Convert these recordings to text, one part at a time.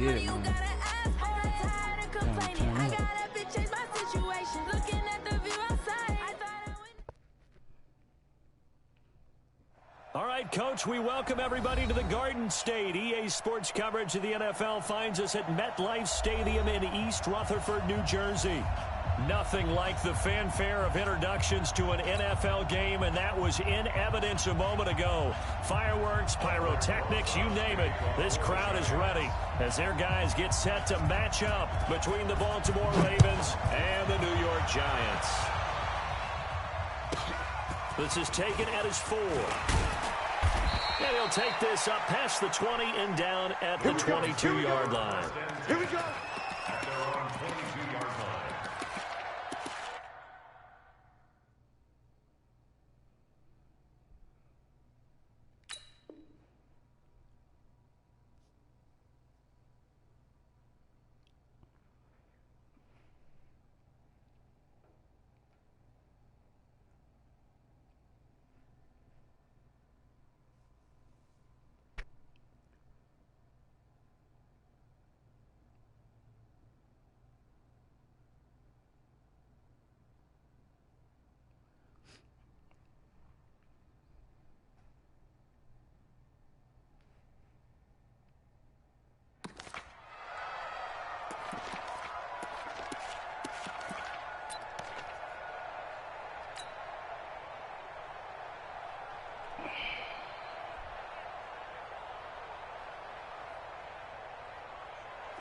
get, man. Turn up. All right, Coach, we welcome everybody to the Garden State. EA Sports coverage of the NFL finds us at MetLife Stadium in East Rutherford, New Jersey. Nothing like the fanfare of introductions to an NFL game, and that was in evidence a moment ago. Fireworks, pyrotechnics, you name it. This crowd is ready as their guys get set to match up between the Baltimore Ravens and the New York Giants. This is taken at his 4. And he'll take this up past the 20 and down at the 22-yard line. Here we go.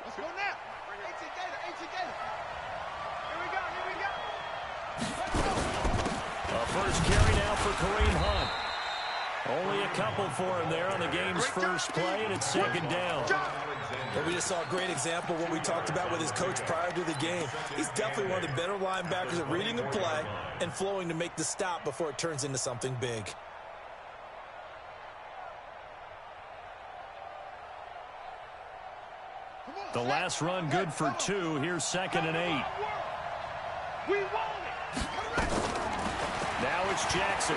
Let's go now. 18 Gator. Here we go. Let's go. First carry now for Kareem Hunt. Only a couple for him there on the game's first play, and it's second down. Well, we just saw a great example of what we talked about with his coach prior to the game. He's definitely one of the better linebackers at reading the play and flowing to make the stop before it turns into something big. The last run good for 2. Here's 2nd and 8. We want it. Now it's Jackson.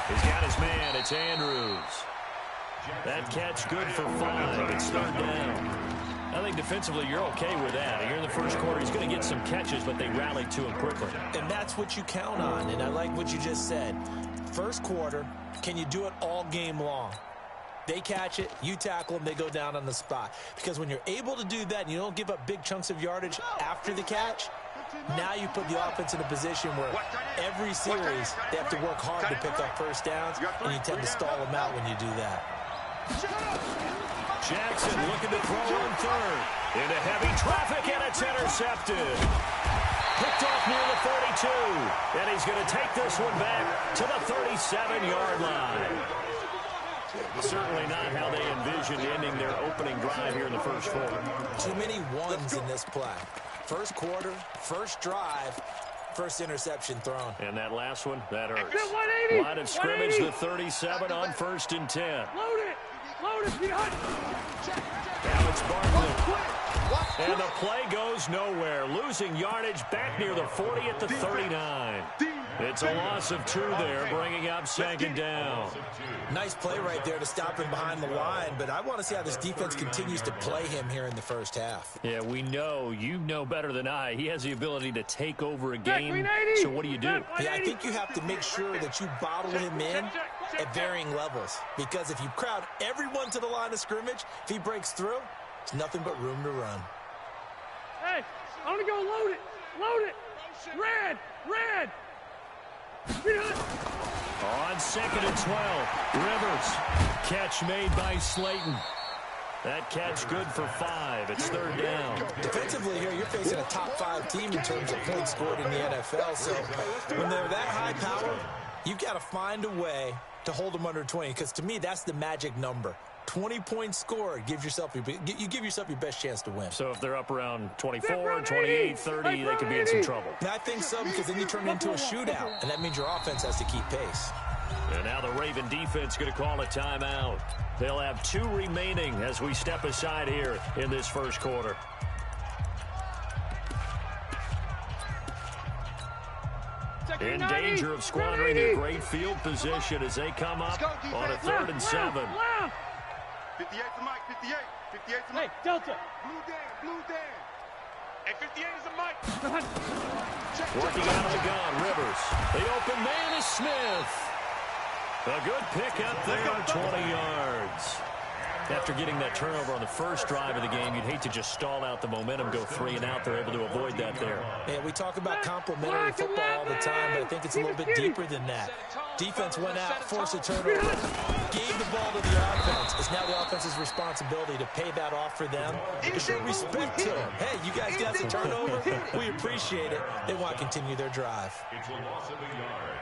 He's got his man. It's Andrews. That catch good for 5. It's 3rd down. I think defensively you're okay with that. Here in the first quarter, he's going to get some catches, but they rallied to him quickly. And that's what you count on, and I like what you just said. First quarter, can you do it all game long? They catch it, you tackle them, they go down on the spot. Because when you're able to do that and you don't give up big chunks of yardage after the catch, now you put the offense in a position where every series they have to work hard to pick up first downs, and you tend to stall them out when you do that. Jackson looking to throw on 3rd. Into heavy traffic, and it's intercepted. Picked off near the 32. And he's going to take this one back to the 37-yard line. Certainly not how they envisioned ending their opening drive here in the first quarter. Too many ones in this play. First quarter, first drive, first interception thrown. And that last one, that hurts. Line of scrimmage, the 37 on 1st and 10. Load it, behind. Now it's Barkley. And the play goes nowhere. Losing yardage back near the 40 at the 39. It's a loss of 2 there, bringing up 2nd down. Nice play right there to stop him behind the line, but I want to see how this defense continues to play him here in the first half. Yeah, we know. You know better than I. He has the ability to take over a game. So what do you do? Yeah, I think you have to make sure that you bottle him in at varying levels. Because if you crowd everyone to the line of scrimmage, if he breaks through, it's nothing but room to run. Hey, I want to go load it. Load it. Red. On 2nd and 12, Rivers. Catch made by Slayton. That catch good for 5. It's 3rd down. Defensively here, you're facing a top-5 team in terms of points scored in the NFL. So when they're that high power, you've got to find a way to hold them under 20. Because to me, that's the magic number. 20 points scored, you give yourself your best chance to win. So if they're up around 24, 28, 30, they could be in some trouble. And I think so, because then you turn it into a shootout, and that means your offense has to keep pace. And now the Raven defense going to call a timeout. They'll have 2 remaining as we step aside here in this first quarter. In danger of squandering a great field position as they come up on a 3rd and 7. 58 to Mike, 58. 58 to Mike. Hey, Delta. Blue Dan. Hey, 58 is a Mike. Working out of the gun, Rivers. The open man is Smith. A good pickup there, 20 yards. After getting that turnover on the first drive of the game, you'd hate to just stall out the momentum, go 3 and out. They're able to avoid that there. Yeah, we talk about complementary football all the time, but I think it's a little bit deeper than that. Defense went out, forced a turnover, gave the ball to the offense. It's now the offense's responsibility to pay that off for them, to show respect to them. Hey, you guys got some turnover. We appreciate it. They want to continue their drive. It's a loss of a yard.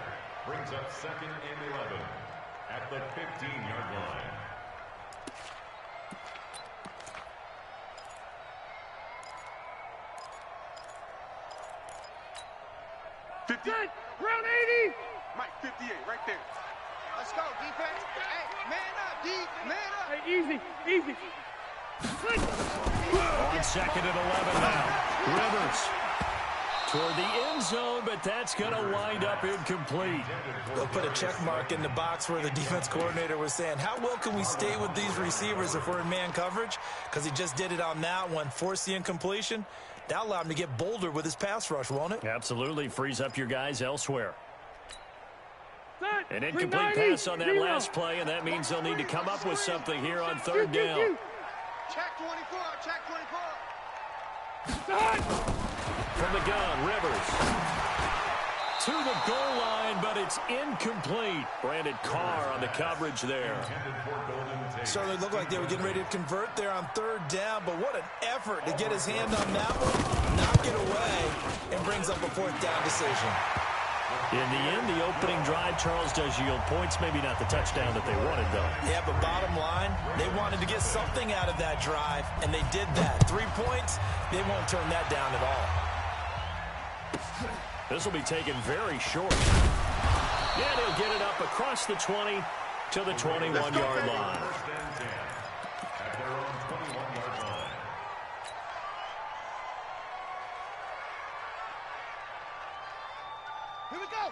Brings up 2nd and 11 at the 15-yard line. Round 80. Mike, 58, right there. Let's go, defense. Hey, man up, D. Man up. Hey, easy. On 2nd and 11 now. Rivers toward the end zone, but that's going to wind up incomplete. They'll put a check mark in the box where the defense coordinator was saying, how well can we stay with these receivers if we're in man coverage? Because he just did it on that one, forced the incompletion. That allowed him to get bolder with his pass rush, won't it? Absolutely. Frees up your guys elsewhere. An incomplete 390, pass on that 0. last play, and that means they'll need to come up with something here on 3rd down. Check 24, check 24. From the gun, Rivers. To the goal line, but it's incomplete. Brandon Carr on the coverage there. Certainly looked like they were getting ready to convert there on 3rd down, but what an effort to get his hand on that one, knock it away, and brings up a 4th down decision. In the end, the opening drive, Charles, does yield points. Maybe not the touchdown that they wanted, though. Yeah, but bottom line, they wanted to get something out of that drive, and they did that. 3 points, they won't turn that down at all. This will be taken very short. Yeah, they'll get it up across the 20 to the 21-yard line.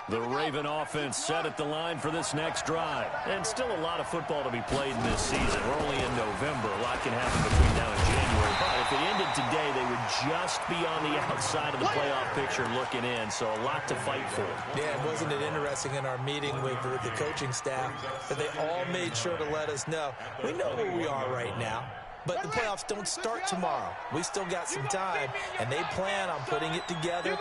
The Raven offense set at the line for this next drive. And still a lot of football to be played in this season. We're only in November. A lot can happen between now and January. But if it ended today, they would just be on the outside of the playoff picture looking in. So a lot to fight for. Yeah, wasn't it interesting in our meeting with the coaching staff that they all made sure to let us know, we know where we are right now. But the playoffs don't start tomorrow. We still got some time, and they plan on putting it together,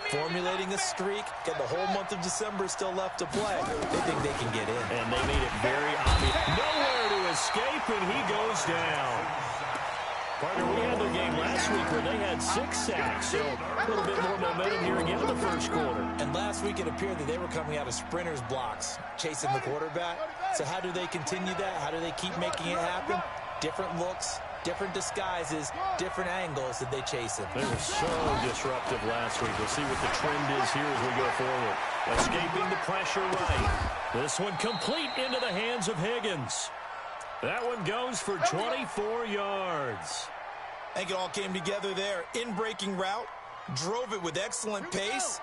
formulating a streak, and the whole month of December still left to play. They think they can get in. And they made it very obvious. Nowhere to escape, and he goes down. Partner, we had their game last week where they had 6 sacks, so a little bit more momentum here again in the first quarter. And last week it appeared that they were coming out of sprinters blocks, chasing the quarterback. So how do they continue that? How do they keep making it happen? Different looks, different disguises, different angles that they chase him. They were so disruptive last week. We'll see what the trend is here as we go forward. Escaping the pressure right. This one complete into the hands of Higgins. That one goes for 24 yards. I think it all came together there. In-breaking route, drove it with excellent pace.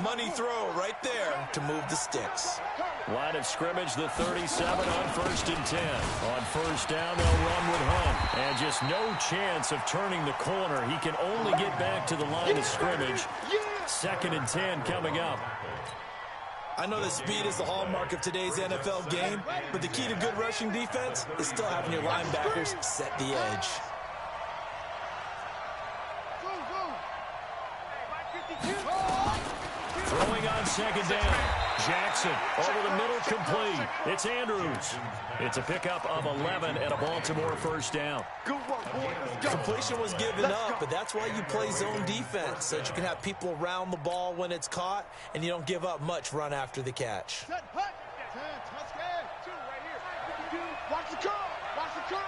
Money throw right there to move the sticks. Line of scrimmage, the 37 on 1st and 10. On 1st down, they'll run with Hunt. And just no chance of turning the corner. He can only get back to the line of scrimmage. 2nd and 10 coming up. I know that speed is the hallmark of today's NFL game, but the key to good rushing defense is still having your linebackers set the edge. Throwing on 2nd down. Jackson over the middle, complete. It's Andrews. It's a pickup of 11 and a Baltimore 1st down. Completion was given up, but that's why you play zone defense, so that you can have people around the ball when it's caught, and you don't give up much run after the catch. Watch the curl. Watch the curl.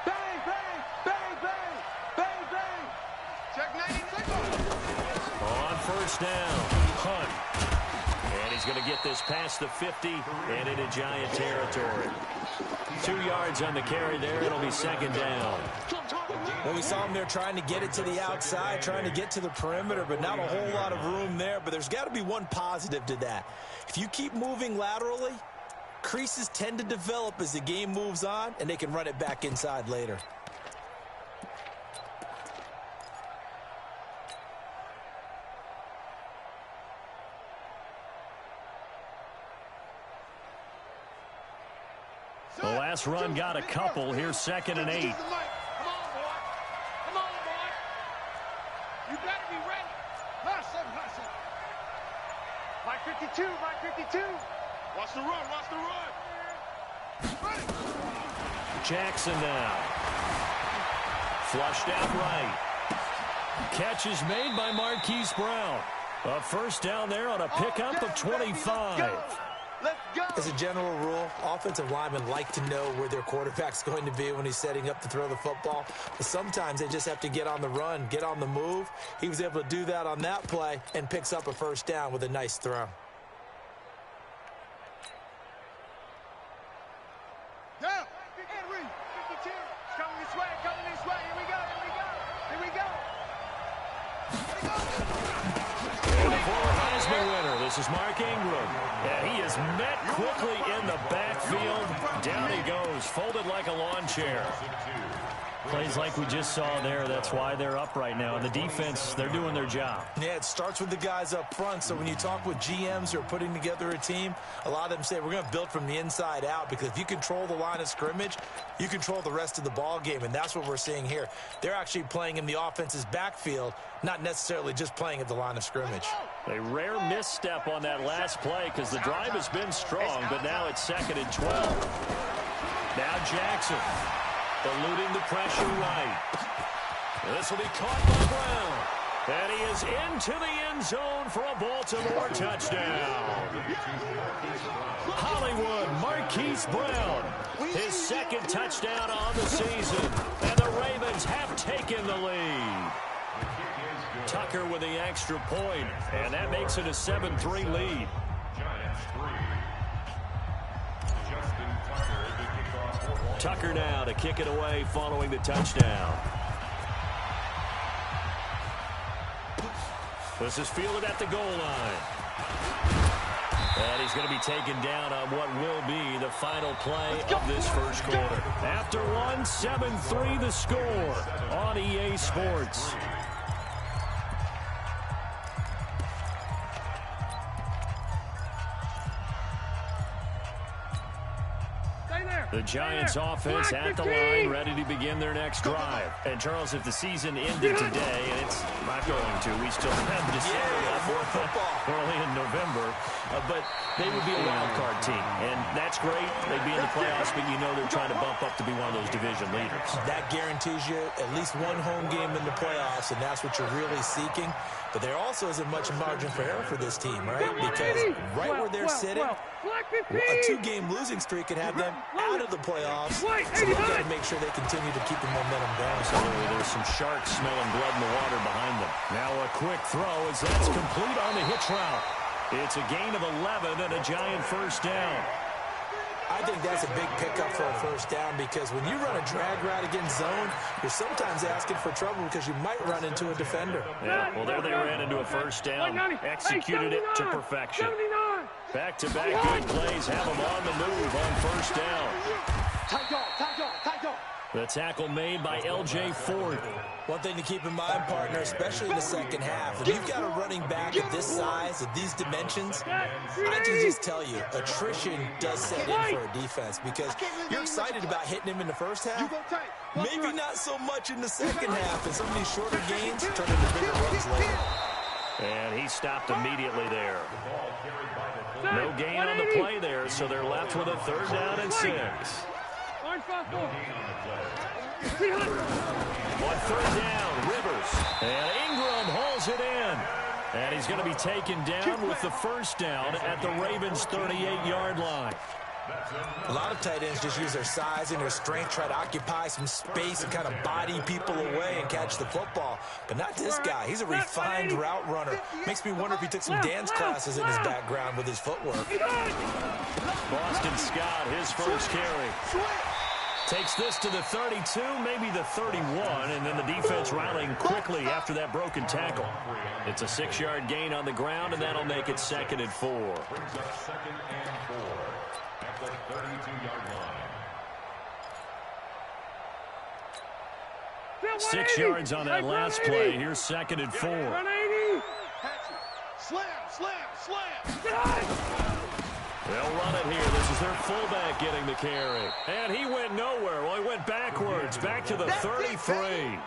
Bang, bang, bang, bang, bang, bang. Check 90 seconds. On 1st down, Hunt. And he's going to get this past the 50 and into Giant territory. 2 yards on the carry there. It'll be 2nd down. Well, we saw him there trying to get it to the outside, trying to get to the perimeter, but not a whole lot of room there. But there's got to be one positive to that. If you keep moving laterally, creases tend to develop as the game moves on, and they can run it back inside later. The last run got a couple. Here's 2nd and 8. Come on, boy. Come on, boy. You better be ready. Hustle. Mike 52, Mike 52. Watch the run, watch the run. Jackson now. Flushed out right. Catch is made by Marquise Brown. A first down there on a pickup of 25. Let's go. As a general rule, offensive linemen like to know where their quarterback's going to be when he's setting up to throw the football. But sometimes they just have to get on the run, get on the move. He was able to do that on that play and picks up a first down with a nice throw. Down. Henry. 52. Coming this way. Here we go. And the former Heisman winner, this is Mark Ingram. And he is met quickly in the backfield. Down he goes, folded like a lawn chair. Plays like we just saw there. That's why they're up right now. And the defense, they're doing their job. Yeah, it starts with the guys up front. So when you talk with GMs who are putting together a team, a lot of them say we're going to build from the inside out, because if you control the line of scrimmage, you control the rest of the ball game. And that's what we're seeing here. They're actually playing in the offense's backfield, not necessarily just playing at the line of scrimmage. A rare misstep on that last play because the drive has been strong, but now it's 2nd and 12. Now Jackson. Eluding the pressure right. This will be caught by Brown. And he is into the end zone for a Baltimore touchdown. Hollywood Marquise Brown. His 2nd touchdown on the season. And the Ravens have taken the lead. Tucker with the extra point. And that makes it a 7-3 lead. Tucker now to kick it away following the touchdown. This is fielded at the goal line. And he's going to be taken down on what will be the final play of this first quarter. After one, 7-3 the score on EA Sports. The Giants offense at the line, ready to begin their next drive. And Charles, if the season ended today, and it's not going to, we still have December more football early in November, but they would be a wild card team, and that's great. They'd be in the playoffs, but you know they're trying to bump up to be one of those division leaders. That guarantees you at least one home game in the playoffs, and that's what you're really seeking. But there also isn't much margin for error for this team, right? Because right where they're sitting, a 2-game losing streak could have them out of the playoffs. So they've got to make sure they continue to keep the momentum going. Absolutely. There's some sharks smelling blood in the water behind them. Now a quick throw as that's complete on the hitch route. It's a gain of 11 and a Giant first down. I think that's a big pickup for a first down, because when you run a drag route against zone, you're sometimes asking for trouble because you might run into a defender. Yeah, well, there they ran into a first down, executed it to perfection. Back-to-back good plays have them on the move on first down. Tight dog. The tackle made by L.J. Ford. One thing to keep in mind, partner, especially in the second half, if you've got a running back of this size, of these dimensions, I can just tell you, attrition does set in for a defense, because you're excited about hitting him in the first half, maybe not so much in the second half, and some of these shorter gains turn into bigger runs later. And he stopped immediately there. No gain on the play there, so they're left with a 3rd down and 6. On 3rd down, Rivers. And Ingram hauls it in. And he's going to be taken down with the first down at the Ravens' 38-yard line. A lot of tight ends just use their size and their strength, try to occupy some space and kind of body people away and catch the football. But not this guy. He's a refined route runner. Makes me wonder if he took some dance classes in his background with his footwork. Boston Scott, his first carry. Takes this to the 32, maybe the 31, and then the defense rallying quickly after that broken tackle. It's a 6-yard gain on the ground, and that'll make it 2nd and 4. 32-yard line. 6 yards on that last play. Here's 2nd and 4. 180. Slam, slam, slam. They'll run it here. This is their fullback getting the carry. And he went nowhere. Well, he went backwards, back to the 33.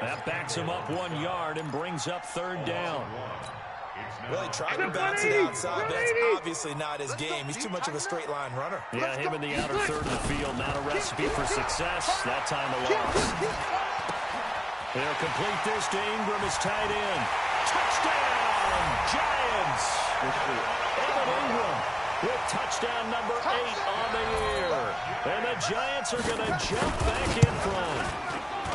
That backs him up 1 yard and brings up 3rd down. Really trying to bounce it outside, but that's obviously not his game. He's too much of a straight line runner. Yeah, him in the outer third of the field, not a recipe for success. That time a loss. They'll complete this to Ingram, his tight end. Touchdown, Giants! Evan Ingram with touchdown number 8 on the year. And the Giants are going to jump back in front.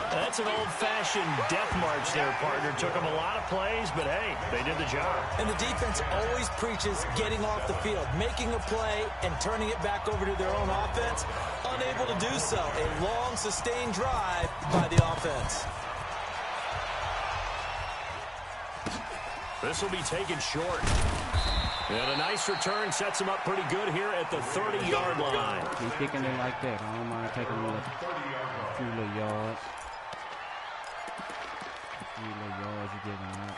That's an old-fashioned death march there, partner. Took them a lot of plays, but hey, they did the job. And the defense always preaches getting off the field, making a play, and turning it back over to their own offense. Unable to do so. A long, sustained drive by the offense. This will be taken short. And a nice return sets him up pretty good here at the 30-yard line. Keep kicking it like that. I don't mind taking a few little yards. A few little yards you get on that.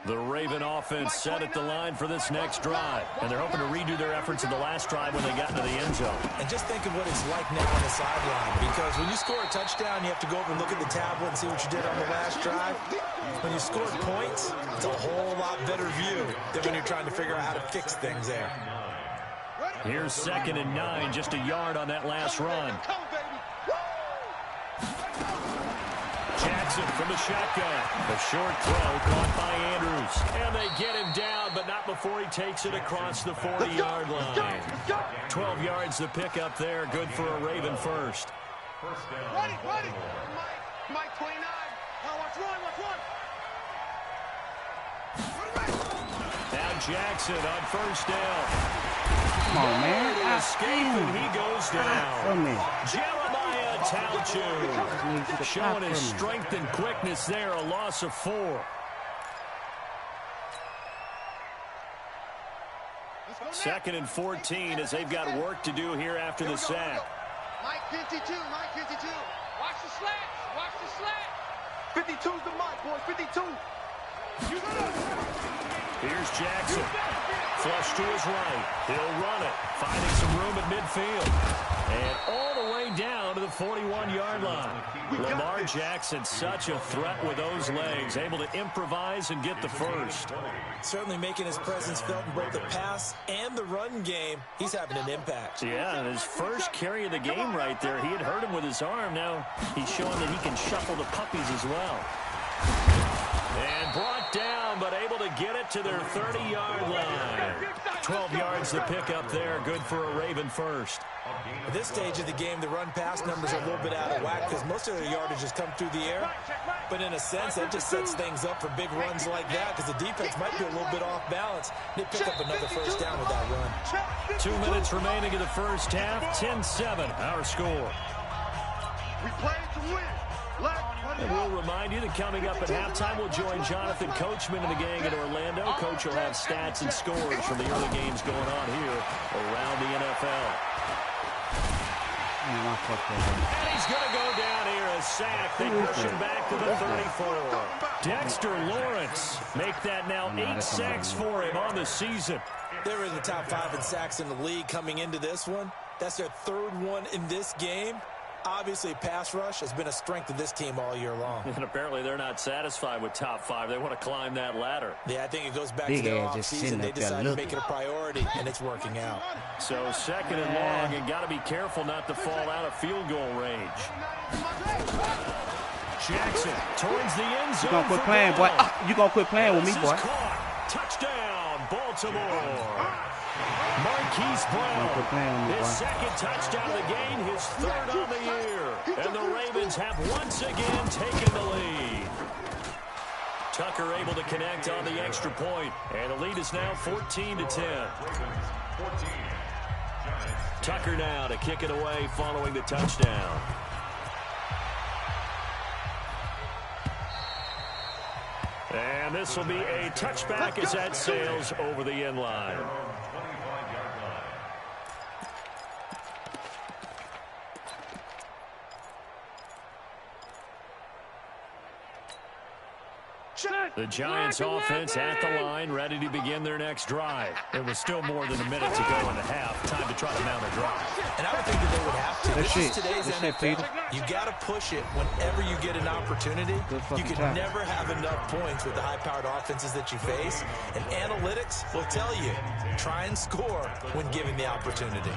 The Raven offense set at the line for this next drive. And they're hoping to redo their efforts in the last drive when they got into the end zone. And just think of what it's like now on the sideline. Because when you score a touchdown, you have to go over and look at the tablet and see what you did on the last drive. When you scored points, it's a whole lot better view than when you're trying to figure out how to fix things there. Here's 2nd and 9, just a yard on that last run. Jackson from the shotgun. A short throw caught by Andrews. And they get him down, but not before he takes it across the 40-yard line. 12 yards to pick up there. Good for a Raven first. Ready. Mike 29. Watch one. Now Jackson on first down. Come on, man. Escape, and he goes down. Jeremiah Talchu showing his strength and quickness there. A loss of 4. Second and 14 as they've got work to do here after the sack. Mike 52. Watch the slant. 52's the Mike, boys. 52. Here's Jackson. Flush to his right. He'll run it. Finding some room at midfield. And all the way down to the 41-yard line. Lamar Jackson, such a threat with those legs. Able to improvise and get the first. Certainly making his presence felt in both the pass and the run game. He's having an impact. Yeah, his first carry of the game right there. He had hurt him with his arm. Now he's showing that he can shuffle the puppies as well. And brought down, but able to get it to their 30-yard line. 12 yards to pick up there. Good for a Raven first. At this stage of the game, the run-pass numbers are a little bit out of whack because most of their yardage has come through the air. But in a sense, that just sets things up for big runs like that because the defense might be a little bit off balance. They pick up another first down with that run. 2 minutes remaining in the first half. 10-7, our score. We play to win. And we'll remind you that coming up at halftime, we'll join Jonathan Coachman and the gang in Orlando. Coach will have stats and scores from the early games going on here around the NFL. And he's going to go down here, a sack. They push him back to the 34. Dexter Lawrence make that now 8 sacks for him on the season. They're in the top 5 in sacks in the league coming into this one. That's their 3rd one in this game. Obviously, pass rush has been a strength of this team all year long. And apparently they're not satisfied with top 5. They want to climb that ladder. Yeah, I think it goes back to their offseason. They decided to make it a priority, and it's working out. So 2nd and long, and got to be careful not to fall out of field goal range. Jackson towards the end zone. You gonna quit playing, boy? You gonna quit playing with me, boy? Touchdown, Baltimore. Marquise Brown, his 2nd touchdown of the game, his 3rd on the year. And the Ravens have once again taken the lead. Tucker able to connect on the extra point, and the lead is now 14-10. Tucker now to kick it away following the touchdown. And this will be a touchback as that sails over the end line. The Giants offense at the line, ready to begin their next drive. It was still more than a minute to go in the half. Time to try to mount a drive. And I would think that they would have to. This is today's NFL. You got to push it whenever you get an opportunity. You can never have enough points with the high-powered offenses that you face. And analytics will tell you, try and score when given the opportunity.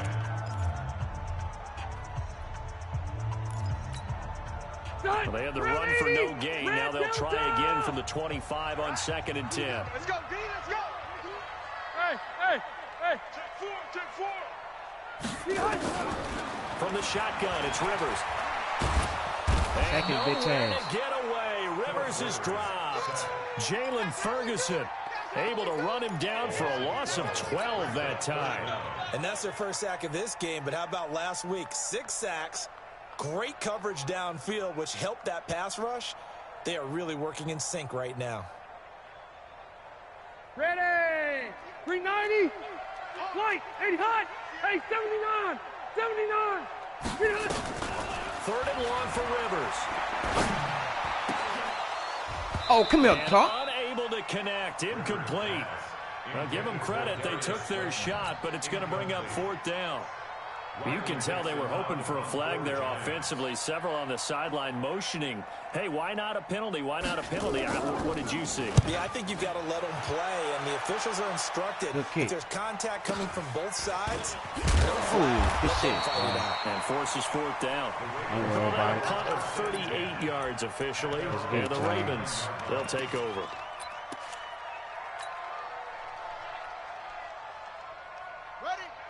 Well, they had the run for no gain. Now they'll try again from the 25 on 2nd and 10. Let's go, D, let's go. Hey. Take 4. From the shotgun, it's Rivers. Second bitch ass. Get away. Rivers is dropped. Jalen Ferguson able to run him down for a loss of 12 that time. And that's their first sack of this game. But how about last week? 6 sacks. Great coverage downfield, which helped that pass rush. They are really working in sync right now. Ready. 390. Light. 80 hot. Hey, 79. 79. 3rd and long for Rivers. Oh, come here, And Clark. unable to connect. Incomplete. Well, give them credit. They took their shot, but it's going to bring up 4th down. You can tell they were hoping for a flag there offensively. Several on the sideline motioning. Hey, why not a penalty? Why not a penalty? What did you see? Yeah, I think you've got to let them play, and the officials are instructed. If there's contact coming from both sides, Good shit. And forces 4th down. Don't worry about A it. punt of 38 yards officially. good, And the John. Ravens, they'll take over.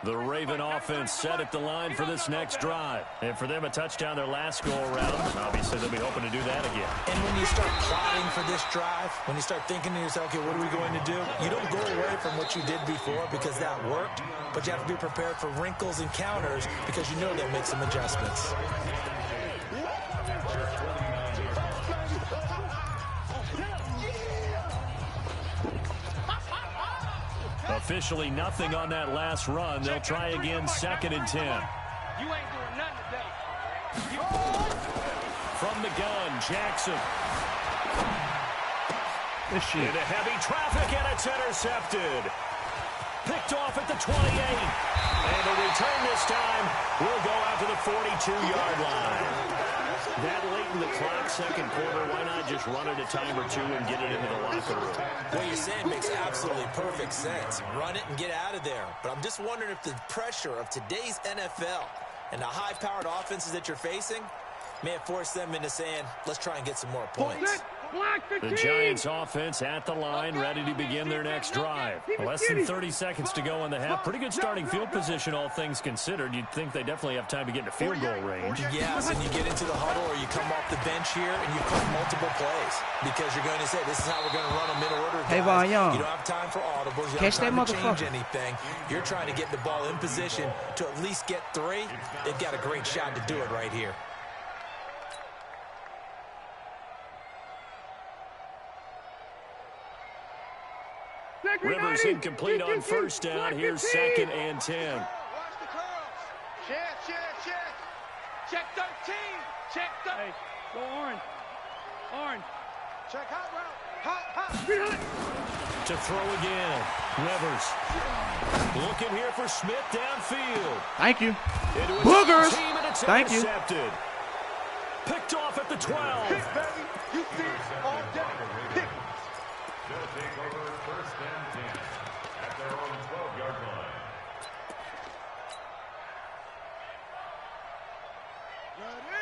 The Raven offense set at the line for this next drive. And for them, a touchdown their last go-around. Obviously, they'll be hoping to do that again. And when you start plotting for this drive, when you start thinking to yourself, okay, what are we going to do? You don't go away from what you did before because that worked, but you have to be prepared for wrinkles and counters because you know they'll make some adjustments. Officially nothing on that last run. They'll try again 2nd and 10. You ain't doing nothing today. From the gun, Jackson. Good shit. Into heavy traffic, and it's intercepted. Picked off at the 28. And the return this time will go out to the 42-yard line. That late in the clock, 2nd quarter, why not just run it a time or two and get it into the locker room? What you're saying makes absolutely perfect sense. Run it and get out of there. But I'm just wondering if the pressure of today's NFL and the high-powered offenses that you're facing may have forced them into saying, let's try and get some more points. The Giants offense at the line, ready to begin their next drive. Less than 30 seconds to go in the half. Pretty good starting field position, all things considered. You'd think they definitely have time to get into field goal range. Yes, and you get into the huddle or you come off the bench here and you call multiple plays because you're going to say, this is how we're going to run them in order. Hey, Von Young. You don't have time for audibles. You Catch don't have that time to change motherfucker. anything. You're trying to get the ball in position to at least get 3. They've got a great shot to do it right here. Rivers incomplete on 1st down. Here's 2nd and 10. Watch the curls. Check. Check 13. Check 13. Hey, go orange. Orange. Check hot route. Hot. To throw again. Rivers. Looking here for Smith downfield. Thank you. Into his Boogers. team, and it's Thank you. intercepted. Picked off at the 12. Pick, baby. You see it all day. Pick. They'll take over 1st and 10 at their own 12-yard line.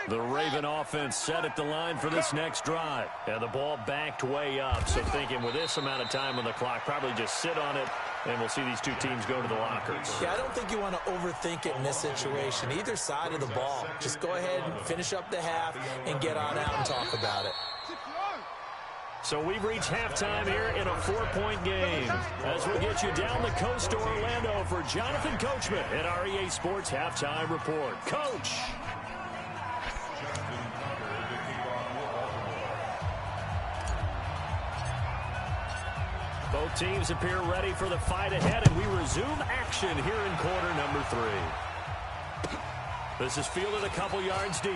The Raven offense set at the line for this next drive. And the ball backed way up. So thinking with this amount of time on the clock, probably just sit on it, and we'll see these two teams go to the lockers. Yeah, I don't think you want to overthink it in this situation. Either side of the ball. Just go ahead and finish up the half and get on out and talk about it. So we've reached halftime here in a 4-point game. As we get you down the coast to Orlando for Jonathan Coachman at our EA Sports Halftime Report. Coach. Teams appear ready for the fight ahead, and we resume action here in quarter number 3. This is fielded a couple yards deep.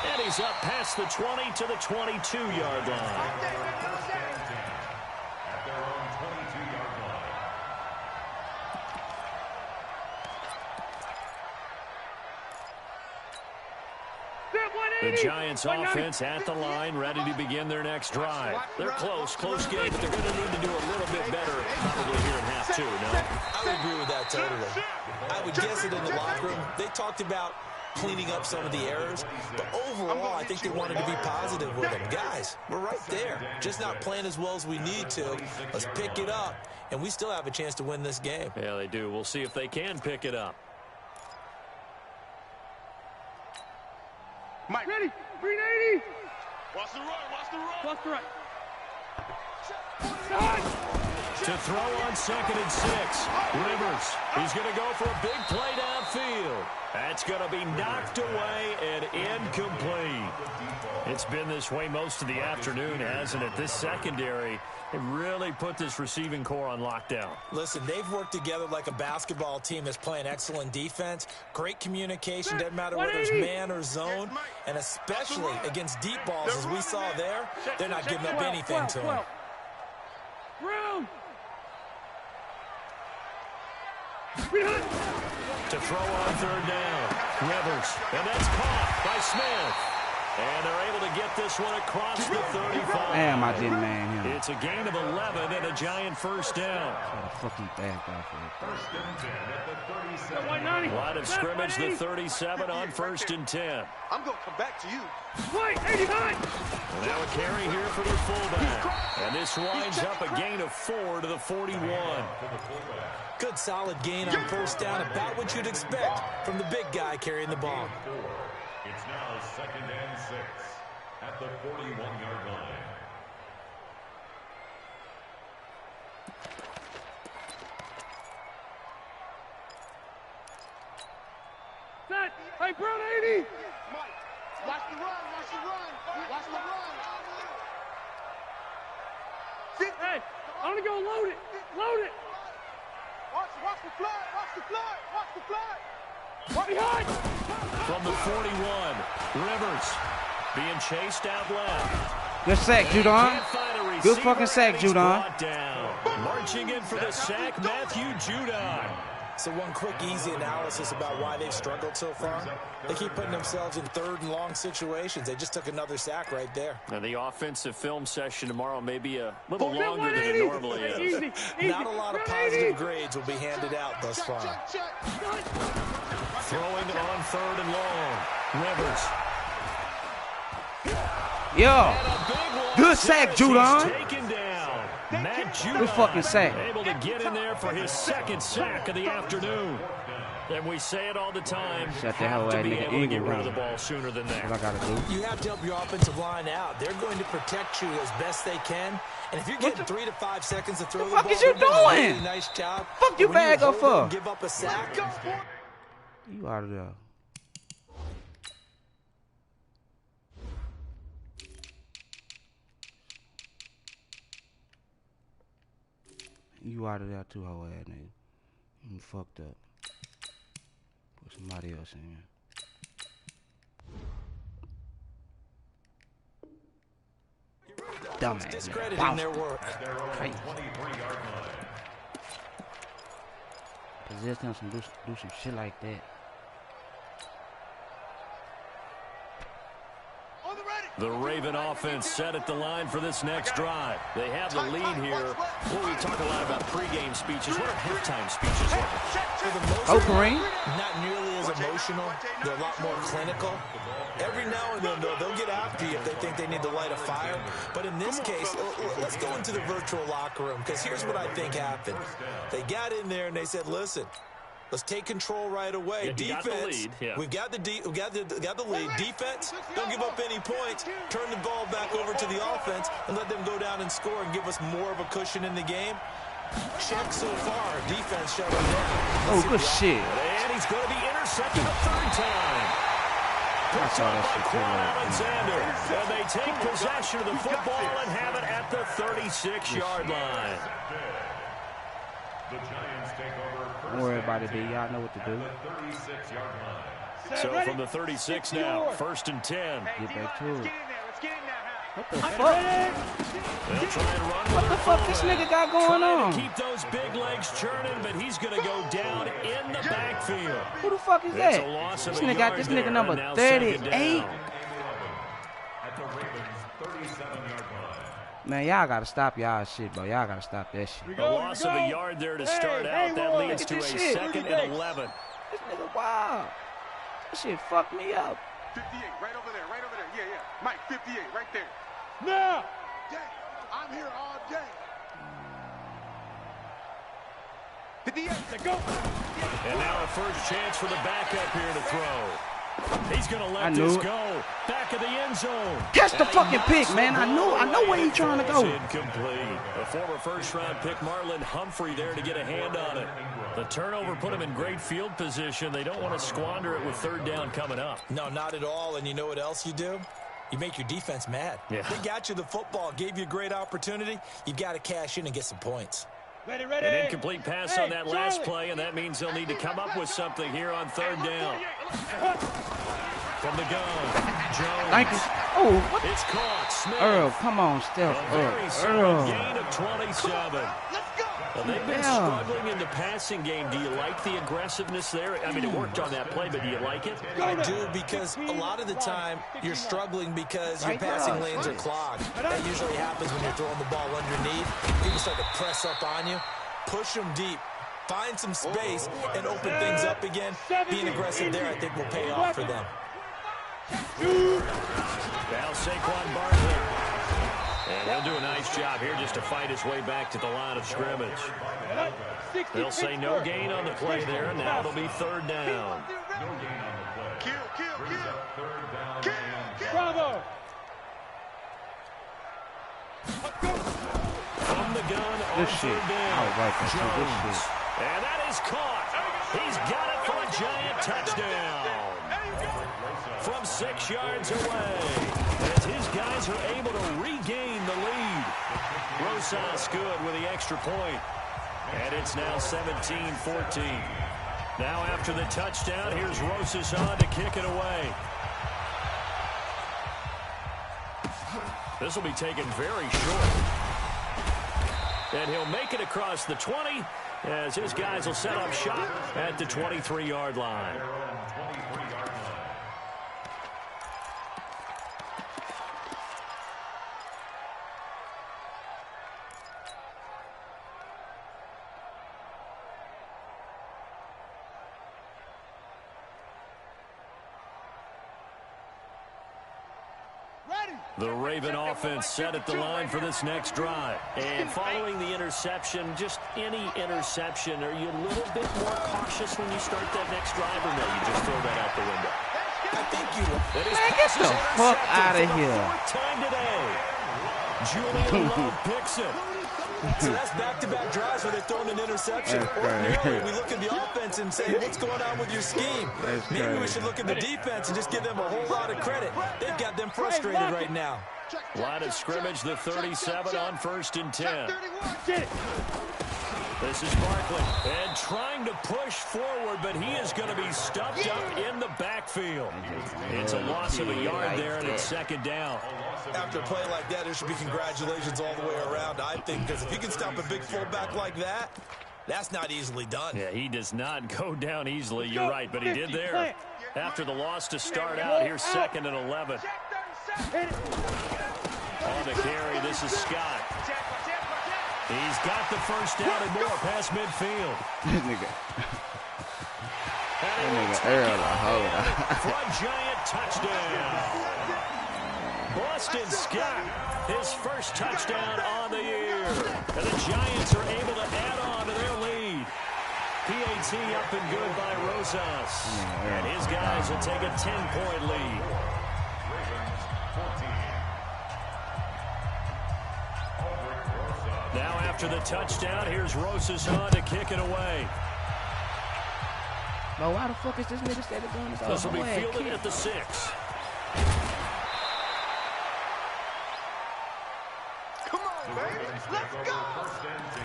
And he's up past the 20 to the 22-yard line. The Giants offense at the line, ready to begin their next drive. They're close game, but they're going to need to do a little bit better probably here in half 2, no? I would agree with that totally. I would guess it in the locker room. They talked about cleaning up some of the errors, but overall, I think they wanted to be positive with them. Guys, we're right there. Just not playing as well as we need to. Let's pick it up, and we still have a chance to win this game. Yeah, they do. We'll see if they can pick it up. Mike. Ready. 380. Watch the run. Watch the run. Watch the right. To throw on 2nd and 6. Rivers. He's going to go for a big play downfield. That's going to be knocked away and incomplete. It's been this way most of the afternoon, hasn't it? This secondary, they really put this receiving core on lockdown. Listen, they've worked together like a basketball team that's playing excellent defense. Great communication, doesn't matter whether it's man or zone. And especially against deep balls, as we saw there, they're not giving up anything to them. Room. To throw on 3rd down. Rivers. And that's caught by Smith. And they're able to get this one across the 35. Damn, I didn't man him. It's a gain of 11 and a Giant first down. Fucking back off it. Line of scrimmage, the 37 on 1st and 10. I'm going to come back to you. Wait, 89. Now a carry here for their fullback. And this winds up a gain of 4 to the 41. Good solid gain on 1st down, about what you'd expect from the big guy carrying the ball. It's now 2nd and 6 at the 41-yard line. Set. Hey, Brown 80. Mike, watch the run. Watch the run. Watch the run. Hey, I'm going to go load it. Load it. Watch the flood. Watch the flood. Watch the flood. Behind. From the 41, Rivers being chased out left. Good sack, Judon. Good fucking sack, Judon. Marching in for the sack, Matthew Judon. So one quick, easy analysis about why they've struggled so far. They keep putting themselves in 3rd and long situations. They just took another sack right there. Now the offensive film session tomorrow may be a little longer than it normally is. Easy. Not a lot of positive grades will be handed out thus far. Throwing on 3rd and long. Rivers. Yo. Good sack, Judon. Taken down. Matt Judon. Good fucking sack. Able to get in there for his 2nd sack of the afternoon. And we say it all the time. Shut the hell have out, to be nigga. able to get rid of the ball sooner than that. What I gotta do? You have to help your offensive line out. They're going to protect you as best they can. And if you're getting 3 to 5 seconds to throw the ball, fuck is you they're doing a doing? really nice job. Fuck you When bag up hold for? Give up a sack. You out of there. You out of there too, hoe ass nigga. You fucked up. Put somebody else in here. Dumbass. Discrediting their work. Crazy. Possess them do some shit like that. The Raven offense set at the line for this next drive. They have the lead here. Well, we talk a lot about pregame speeches. What are halftime speeches like? For the most Kareem. Not nearly as emotional. They're a lot more clinical. Every now and then, they'll get after you if they think they need to light a fire. But in this case, let's go into the virtual locker room, because here's what I think happened. They got in there and they said, listen, let's take control right away. Yeah, defense, we've got the lead. Defense, don't give up any points. Turn the ball back over to the offense and let them go down and score and give us more of a cushion in the game. Check so far. Defense shut him down. Oh, good shit. And he's going to be intercepted a 3rd time. Picked up by Quan Alexander. And they take possession of the football and have it at the 36-yard line. The Giants take over. Don't worry about it, D. Y'all know what to do. The 36-yard line. So from the 36 now, 1st and 10. Get back to it. Let's get in there. What the fuck? They'll try and run What the fuck this nigga got going Trying on? to keep those big legs churning, but he's going to go down in the backfield. Who the fuck is It's that? a loss of This a nigga got yard this there, nigga number and now second 38. down. At the Ravens' 37-yard line. Man, y'all gotta stop y'all shit, bro. Y'all gotta stop that shit. A loss of a yard there to start out. That leads to a Look at this shit. 2nd and 11. This nigga wild. This shit fucked me up. 58, right over there, right over there. Yeah, yeah. Mike, 58, right there. Now. Day. I'm here all day. 58. Go. And now a first chance for the backup here to throw. He's going to I let knew this it. go. Back of the end zone. Catch the And he fucking pick, knocks man. the I know ball where away. he's trying to Throws go. incomplete. A former first-round pick, Marlon Humphrey, there to get a hand on it. The turnover put him in great field position. They don't want to squander it with 3rd down coming up. No, not at all. And you know what else you do? You make your defense mad. Yeah. They got you the football, gave you a great opportunity. You got to cash in and get some points. Ready, ready. An incomplete pass on that last play, and that means they'll need to come up with something here on 3rd down. From the gun, Jones. Thank you. Oh, what? It's caught. Smith. Earl, come on, Steph. A very solid Earl. gain of 27. Well, they've been struggling in the passing game. Do you like the aggressiveness there? I mean, it worked on that play, but do you like it? I do, because a lot of the time you're struggling because your passing lanes are clogged. That usually happens when you're throwing the ball underneath. People start to press up on you. Push them deep. Find some space and open things up again. Being aggressive there, I think, will pay off for them. Now Saquon Barkley. And he'll do a nice job here just to fight his way back to the line of scrimmage. They'll say no gain on the play there, and now it'll be 3rd down. Kill, kill, kill. Kill. Bravo. From the gun on This shit. 3rd down. I was right there, too. This Jones. shit. And that is caught. He's got it for a giant touchdown. From 6 yards away, as his guys are able to regain the lead. Rosas good with the extra point. And it's now 17-14. Now after the touchdown, here's Rosas on to kick it away. This will be taken very short. And he'll make it across the 20 as his guys will set up shop at the 23-yard line. The Raven offense set at the line for this next drive. And following the interception, just any interception, are you a little bit more cautious when you start that next drive, or no, you just throw that out the window? I think you will. Man, get the fuck out of here. 4th time today. Julian Love picks it. So that's back-to-back drives where they're throwing an interception. Ordinarily, we look at the offense and say, what's going on with your scheme? Maybe we should look at the defense and just give them a whole lot of credit. They've got them frustrated right now. Line of scrimmage, the 37 on 1st and 10. This is Barkley, and trying to push forward, but he is going to be stuffed up in the backfield. It's a loss of a yard there, and it's 2nd down. After a play like that, there should be congratulations all the way around, I think, because if you can stop a big fullback like that, that's not easily done. Yeah, he does not go down easily, you're right, but he did there. After the loss to start out, here's 2nd and 11. On the carry, this is Scott. He's got the first down and more past midfield. This nigga. That nigga Earl, hold on. For a giant touchdown. Boston Scott, his first touchdown on the year. And the Giants are able to add on to their lead. PAT up and good by Rosas. And his guys will take a 10-point lead. Now after the touchdown, here's Rosas on to kick it away. Bro, why the fuck is this nigga steady doing this? This will be fielded at the 6. baby. Let's go. First and 10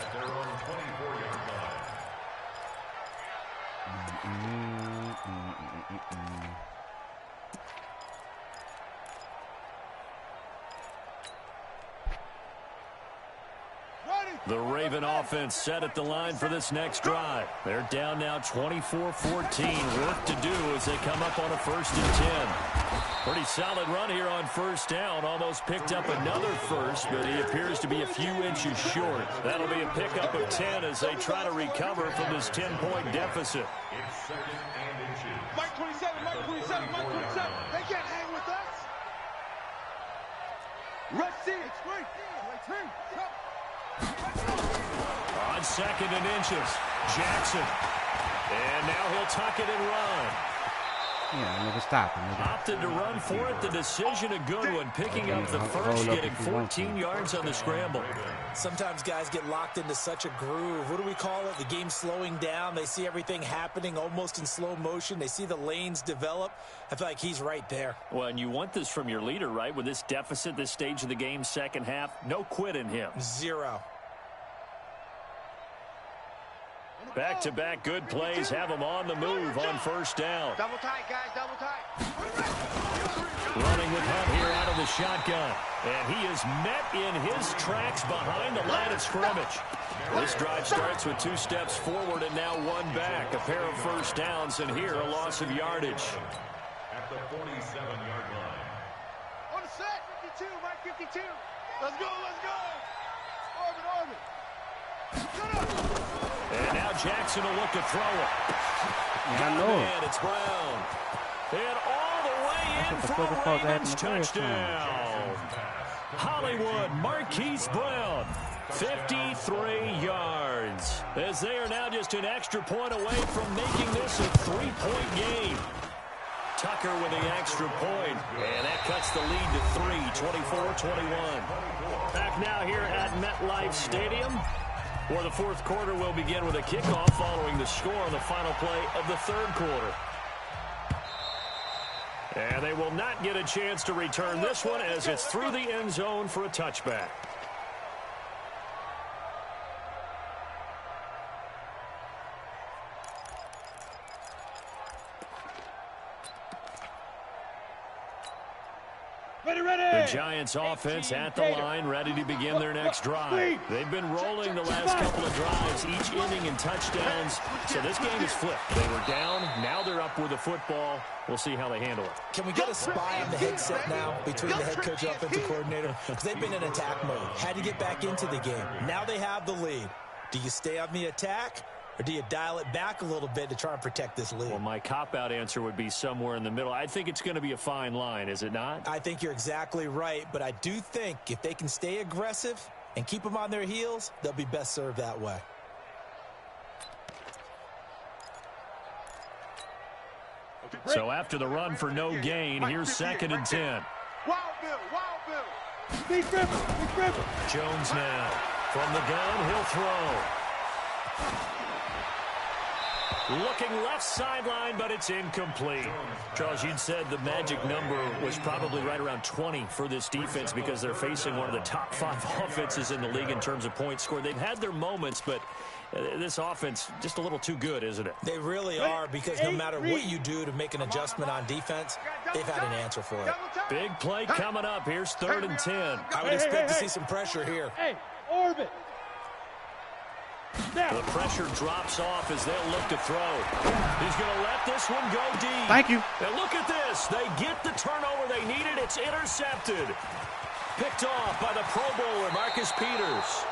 at their own 24-yard line. The Raven offense set at the line for this next drive. They're down now 24-14. Work to do as they come up on a 1st and 10. Pretty solid run here on 1st down. Almost picked up another first, but he appears to be a few inches short. That'll be a pickup of 10 as they try to recover from this 10-point deficit. It's 2nd and inches. Mike 27, Mike 27, Mike 27. They can't hang with us. Rush C. It's great. On 2nd and inches, Jackson. And now he'll tuck it and run. Yeah, never stop him. Opted to run for it. The decision a good one. Picking up the first, getting 14 yards on the scramble. Sometimes guys get locked into such a groove. What do we call it? The game's slowing down. They see everything happening almost in slow motion. They see the lanes develop. I feel like he's right there. Well, and you want this from your leader, right? With this deficit, this stage of the game, second half, no quit in him. Zero. Back-to-back good plays have him on the move on 1st down. Double tight, guys, double tight. Running with Hunt here out of the shotgun. And he is met in his tracks behind the line of scrimmage. This drive starts with 2 steps forward and now 1 back. A pair of 1st downs, and here a loss of yardage. At the 47-yard line. On the set, 52, Mike 52. Let's go, let's go. Orbit, orbit. Shut up. And now Jackson will look to throw it. Yeah, I know it. And it's Brown. And all the way in for a Ravens touchdown. Hollywood Marquise Brown, 53 yards. As they are now just an extra point away from making this a 3-point game. Tucker with the extra point, and that cuts the lead to 3, 24-21. Back now here at MetLife Stadium, where the 4th quarter will begin with a kickoff following the score on the final play of the 3rd quarter. And they will not get a chance to return this one as it's through the end zone for a touchback. The Giants offense at the line, ready to begin their next drive. They've been rolling the last couple of drives, each inning in touchdowns, so this game is flipped. They were down, now they're up with the football. We'll see how they handle it. Can we get a spy on the headset now between the head coach and offensive coordinator? Because they've been in attack mode, had to get back into the game. Now they have the lead. Do you stay on the attack? Or do you dial it back a little bit to try and protect this lead? Well, my cop-out answer would be somewhere in the middle. I think it's going to be a fine line, is it not? I think you're exactly right, but I do think if they can stay aggressive and keep them on their heels, they'll be best served that way. So after the run for no gain, here's 2nd and 10. Wild Bill, Wild Bill. Big Ripper. Jones now. From the gun, he'll throw. Looking left sideline, but it's incomplete. Charles, you'd said the magic number was probably right around 20 for this defense because they're facing one of the top 5 offenses in the league in terms of points scored. They've had their moments, but this offense just a little too good, isn't it? They really are, because no matter what you do to make an adjustment on defense, they've had an answer for it. Big play coming up. Here's 3rd and 10. I would expect to see some pressure here. Hey, orbit. The pressure drops off as they'll look to throw. He's going to let this one go deep. Thank you. And look at this. They get the turnover they needed. It's intercepted. Picked off by the Pro Bowler, Marcus Peters.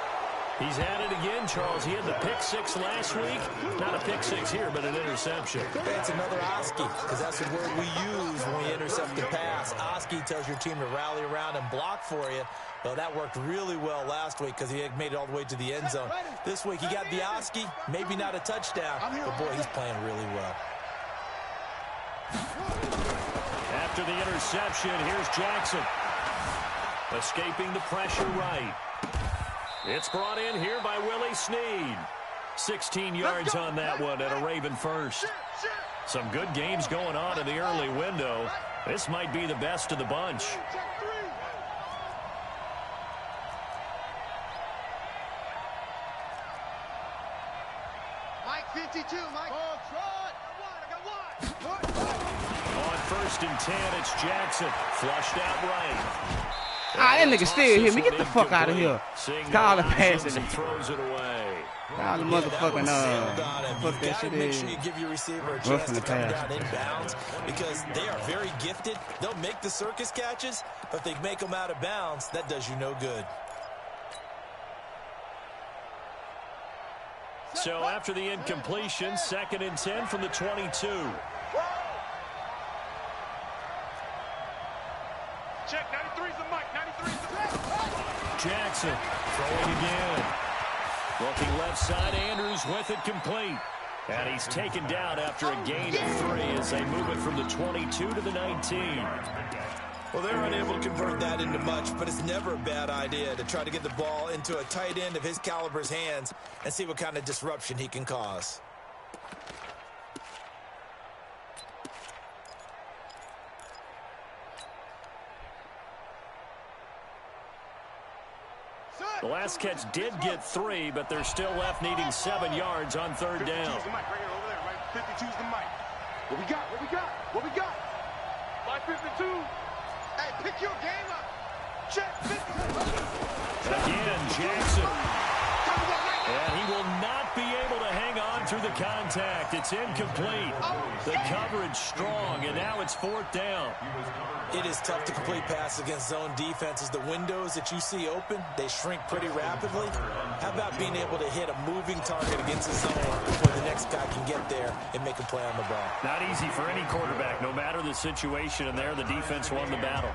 He's at it again, Charles. He had the pick 6 last week. Not a pick 6 here, but an interception. It's another Oski, because that's the word we use when we intercept the pass. Oski tells your team to rally around and block for you. Well, that worked really well last week because he had made it all the way to the end zone. This week, he got the Oski, maybe not a touchdown, but boy, he's playing really well. After the interception, here's Jackson. Escaping the pressure right. It's brought in here by Willie Snead. 16 yards on that one and a Raven first. Some good games going on in the early window. This might be the best of the bunch. 52, Mike. Oh, try. I got one. On 1st and 10, it's Jackson. Flushed out right. Ah, that nigga still hit me. Get the fuck out of here. Call the passing. And throws it away. Call the motherfucking, fuck that shit Make is. sure you give your receiver a chance to come down inbounds because they are very gifted. They'll make the circus catches, but if they make them out of bounds, that does you no good. So after the incompletion, 2nd and 10 from the 22. Check, 93's the mic, 93's the mic. Jackson throwing again. Looking left side, Andrews with it complete. And he's taken down after a gain of 3 as they move it from the 22 to the 19. Well, they're unable to convert that into much, but it's never a bad idea to try to get the ball into a tight end of his caliber's hands and see what kind of disruption he can cause. The last catch did get 3, but they're still left needing 7 yards on 3rd down. 52's the mic right here, over there, right? 52's the mic. What we got? What we got? What we got? 552. Hey, pick your game up. Check. 52. Again, Jackson. And he will not be able to hang on through the contact. It's incomplete. The coverage strong, and now it's 4th down. It is tough to complete passes against zone defenses. The windows that you see open, they shrink pretty rapidly. How about being able to hit a moving target against a zone where the next guy can get there and make a play on the ball? Not easy for any quarterback, no matter the situation, and there the defense won the battle.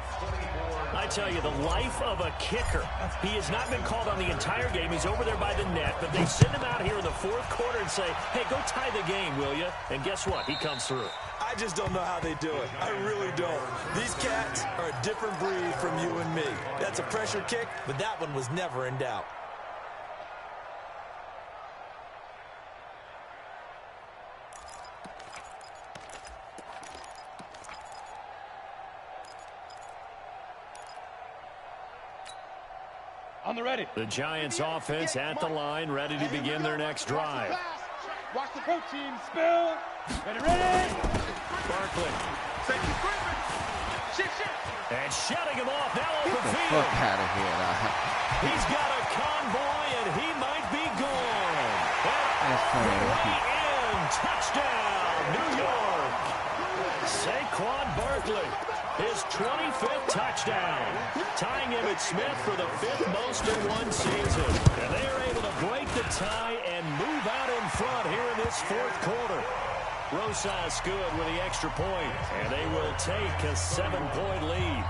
I tell you, the life of a kicker. He has not been called on the entire game. He's over there by the net, but they send him out here in the 4th quarter and say, hey, go tie the game, will you? And guess what? He comes through. I just don't know how they do it. I really don't. These cats are a different breed from you and me. That's a pressure kick, but that one was never in doubt. On the ready. The Giants offense at the line, ready to begin their next drive. Watch the protein spill. Ready. Barkley. Safety screaming. Shit. And shutting him off now Get open the field. fuck out of here, dog. He's got a convoy, and he might be gone. That's funny. Way in. Touchdown, New York. Saquon Barkley, his 25th touchdown, tying Emmitt Smith for the 5th most in one season. And they are able to break the tie and move out in front here in this 4th quarter. Rosas good with the extra point, and they will take a 7-point lead.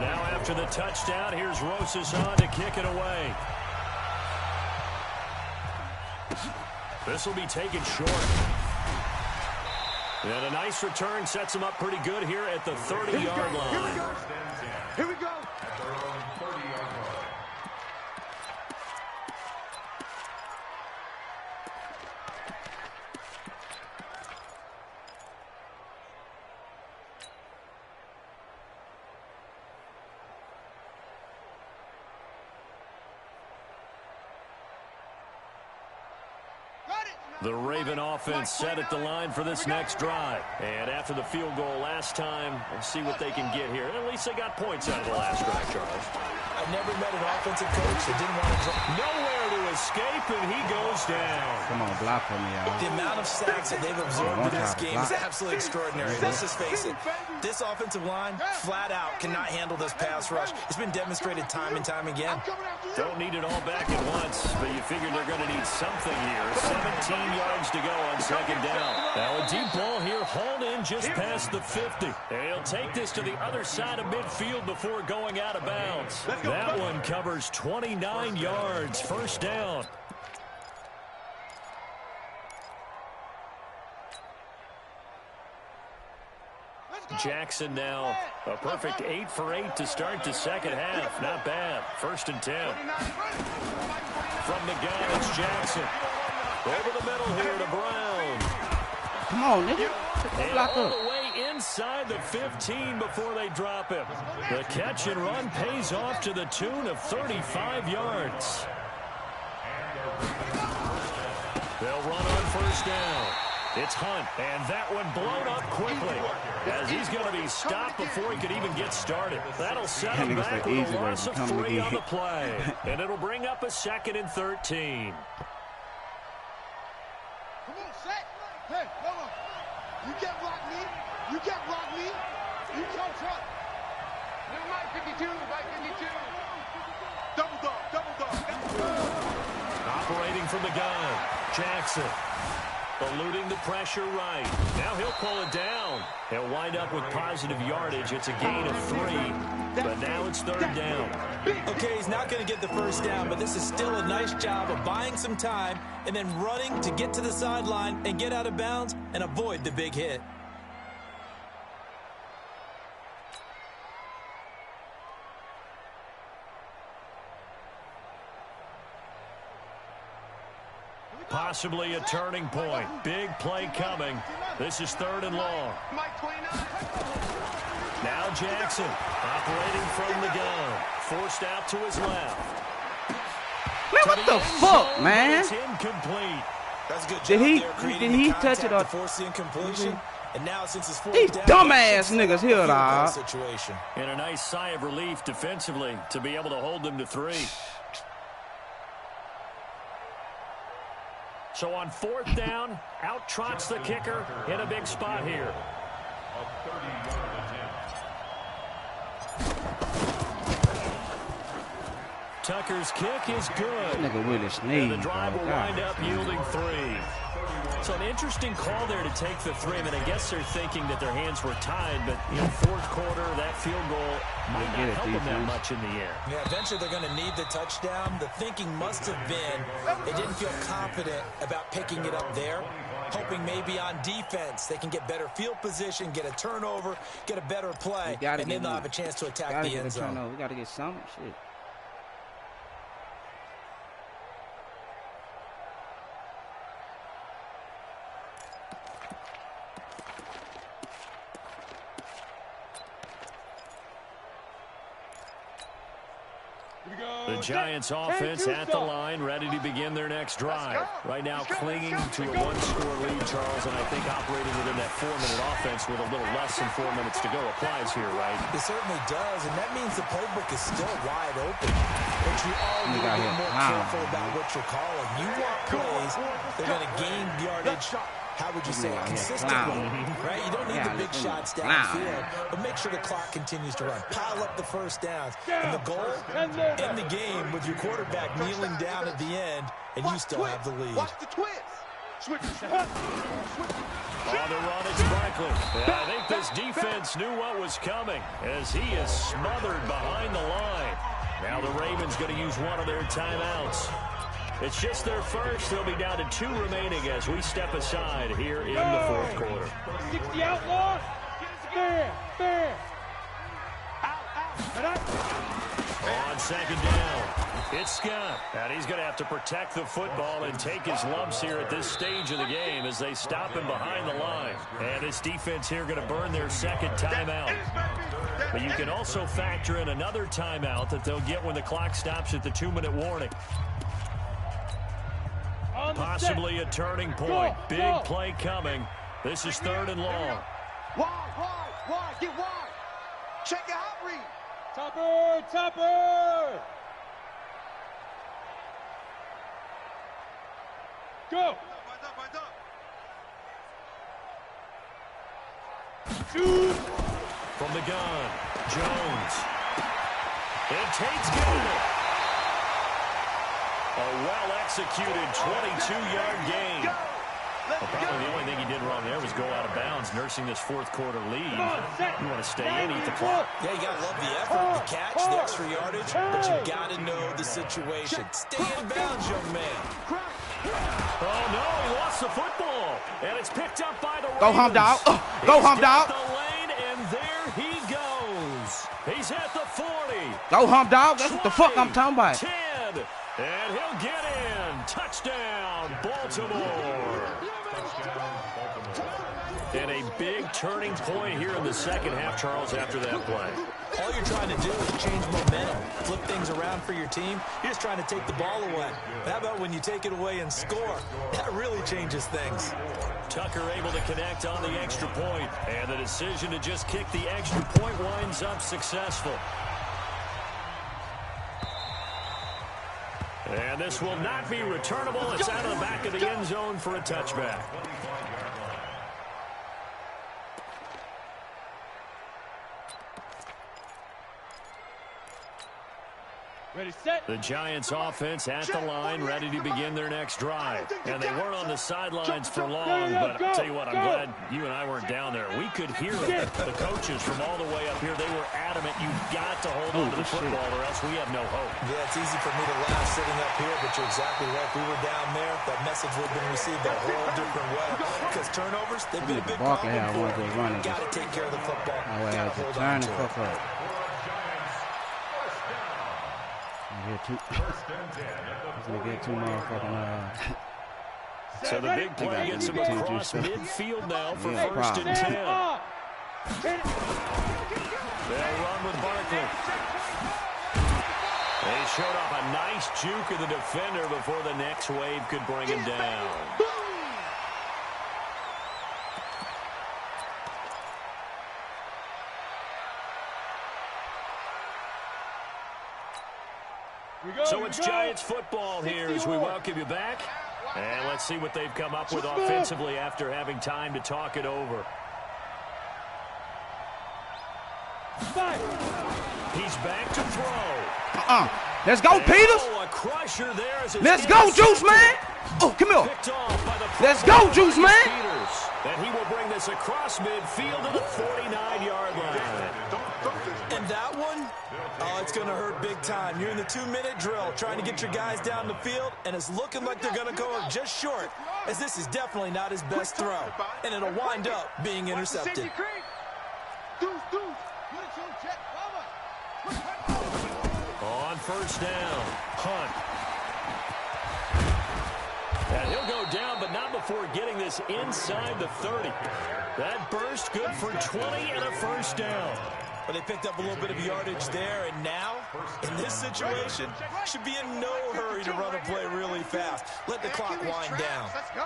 Now after the touchdown, here's Rosas on to kick it away. This will be taken short. And a nice return sets him up pretty good here at the 30-yard line. Here we go. At their own 30-yard line. The Raven offense set at the line for this next drive. And after the field goal last time, we'll see what they can get here. At least they got points out of the last drive, Charles. I never met an offensive coach that didn't want to drop. Nowhere to escape, and he goes down. Come on, block for me, y'all. The amount of sacks that they've absorbed in this game is absolutely extraordinary. Let's just face it. This offensive line, flat out, cannot handle this pass rush. It's been demonstrated time and time again. Don't need it all back at once, but you figure they're going to need something here. 17 yards to go on 2nd down. Now a deep ball here, hauled in just past the 50. And he'll take this to the other side of midfield before going out of bounds. That one covers 29 yards. 1st down. Jackson now a perfect 8 for 8 to start the 2nd half. Not bad. 1st and 10. From the gun, it's Jackson. Over the middle here to Brown. Come on, nigga. And Block all up. the way inside the 15 before they drop him. The catch and run pays off to the tune of 35 yards. They'll run on first down. It's Hunt, and that one blown up quickly as he's going to be stopped before he could even get started. That'll set him back with a loss of 3 on the play, and it'll bring up a 2nd and 13. Come on, set. Hey, hold on. You can't block me. You can't block me. You can't truck. Never mind, 52. Right, 52. Double dog, double dog. Operating from the gun, Jackson. Eluding the pressure right. Now he'll pull it down. He'll wind up with positive yardage. It's a gain of 3, but now it's 3rd down. Okay, he's not going to get the first down, but this is still a nice job of buying some time and then running to get to the sideline and get out of bounds and avoid the big hit. Possibly a turning point. Big play coming. This is 3rd and long. Now Jackson operating from the gun. Forced out to his left. Man, what the fuck, man? It's incomplete. That's a good job Did he touch it or force the incompletion? And now since it's 4th these down, dumbass niggas here, dog. Situation. And a nice sigh of relief defensively to be able to hold them to 3. So on 4th down, out trots the kicker in a big spot here. A 30-yard attempt. Tucker's kick is good. Nigga really And sneezed, the drive bro. will wind up yielding 3. So an interesting call there to take the 3. I mean, I guess they're thinking that their hands were tied, but in 4th quarter, that field goal might not help them that much in the end. Yeah, eventually they're going to need the touchdown. The thinking must have been they didn't feel confident about picking it up there, hoping maybe on defense they can get better field position, get a turnover, get a better play, and then they'll have a chance to attack the end zone. We got to get something. Shit. The Giants offense at the line, ready to begin their next drive. Right now clinging to a 1-score lead, Charles, and I think operating within that 4-minute offense with a little less than 4 minutes to go applies here, right? It certainly does, and that means the playbook is still wide open. But you all need to be more careful about what you're calling. You want plays that are going to gain yardage. How would you say it? Consistently, right? You don't need the big shots downfield, but make sure the clock continues to run. Pile up the first downs. And the goal, end the game with your quarterback kneeling down at the end, and you still have the lead. Watch the twist. Switch. On the run, it's Franklin. I think this defense knew what was coming as he is smothered behind the line. Now the Ravens going to use one of their timeouts. It's just their first. They'll be down to 2 remaining as we step aside here in the 4th quarter. 60 outlaws. Fair. On 2nd down, it's Scott. And he's going to have to protect the football and take his lumps here at this stage of the game as they stop him behind the line. And this defense here going to burn their 2nd timeout. But you can also factor in another timeout that they'll get when the clock stops at the 2-minute warning. Possibly a turning point. Big play coming. This is 3rd and long. Wide. Get wide. Check your hot read. Topper. Go. Shoot. From the gun, Jones. And Tate's getting it. A well-executed 22-yard gain. Well, probably the only thing he did wrong there was go out of bounds, nursing this 4th quarter lead. You want to stay in, eat the clock. Yeah, you got to love the effort, the catch, the extra yardage, but you got to know the situation. Stay in bounds, young man. Oh, no, he lost the football. And it's picked up by the Ravens. Go, Hump Dog. Go, Hump Dog. The lane, and there he goes. He's at the 40. Go, Hump Dog. That's what the fuck I'm talking about. 10. And he'll get in. Touchdown, Baltimore. And a big turning point here in the second half, Charles, after that play. All you're trying to do is change momentum, flip things around for your team. You're just trying to take the ball away. How about when you take it away and score? That really changes things. Tucker able to connect on the extra point, and the decision to just kick the extra point winds up successful. And this will not be returnable. It's out of the back of the end zone for a touchback. Ready, set. The Giants offense at the line, ready to begin their next drive. And they weren't on the sidelines for long, but I'll tell you what, I'm glad you and I weren't down there. We could hear the coaches from all the way up here. They were adamant, you've got to hold on to the football or else we have no hope. Yeah, it's easy for me to laugh sitting up here, but you're exactly right. If we were down there, that message would have been received a whole different way. Because turnovers, they've been a big problem for them. Got to take care of the football. Got to hold on to it. Get two motherfucking So the big play gets him across midfield now for first and 10. They'll run with Barkley. They showed off a nice juke of the defender before the next wave could bring him down. So it's Giants football here as we welcome you back. And let's see what they've come up with offensively after having time to talk it over. He's back to throw. Let's go, Peters. A crusher there as let's go, Juice Man. Oh, come here. Let's go, Juice Man. Peters. And he will bring this across midfield to the 49-yard line. And that one, oh, it's going to hurt big time. You're in the 2-minute drill trying to get your guys down the field, and it's looking like they're going to go just short, as this is definitely not his best throw, and it'll wind up being intercepted. On first down, Hunt. And he'll go down, but not before getting this inside the 30. That burst good for 20 and a first down. But they picked up a little bit of yardage there, and now, in this situation, should be in no hurry to run a play really fast. Let the clock wind down. Let's go.